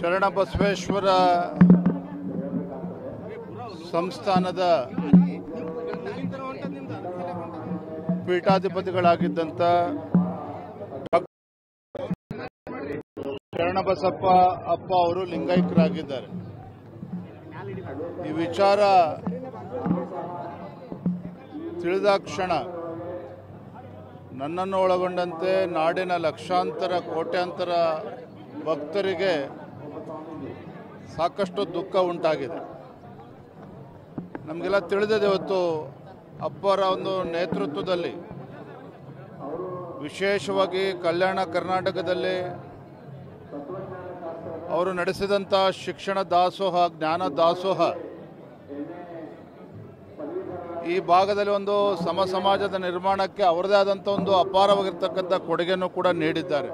ಶರಣಬಸವೇಶ್ವರ ಸಂಸ್ಥಾನದ ಪೀಠಾಧಿಪತಿಗಳಾಗಿದ್ದಂಥ ಶರಣಬಸಪ್ಪ ಅಪ್ಪ ಅವರು ಲಿಂಗೈಕ್ಯರಾಗಿದ್ದಾರೆ. ಈ ವಿಚಾರ ತಿಳಿದಾಕ್ಷಣ ನನ್ನನ್ನು ಒಳಗೊಂಡಂತೆ ನಾಡಿನ ಲಕ್ಷಾಂತರ ಕೋಟ್ಯಾಂತರ ಭಕ್ತರಿಗೆ ಸಾಕಷ್ಟು ದುಃಖ ಉಂಟಾಗಿದೆ. ನಮಗೆಲ್ಲ ತಿಳಿದಿದೆ, ಇವತ್ತು ಅಪ್ಪರ ಒಂದು ನೇತೃತ್ವದಲ್ಲಿ ವಿಶೇಷವಾಗಿ ಕಲ್ಯಾಣ ಕರ್ನಾಟಕದಲ್ಲಿ ಅವರು ನಡೆಸಿದಂಥ ಶಿಕ್ಷಣ ದಾಸೋಹ, ಜ್ಞಾನ ದಾಸೋಹ ಈ ಭಾಗದಲ್ಲಿ ಒಂದು ಸಮಾಜದ ನಿರ್ಮಾಣಕ್ಕೆ ಅವರದೇ ಆದಂಥ ಒಂದು ಅಪಾರವಾಗಿರ್ತಕ್ಕಂಥ ಕೊಡುಗೆಯನ್ನು ಕೂಡ ನೀಡಿದ್ದಾರೆ.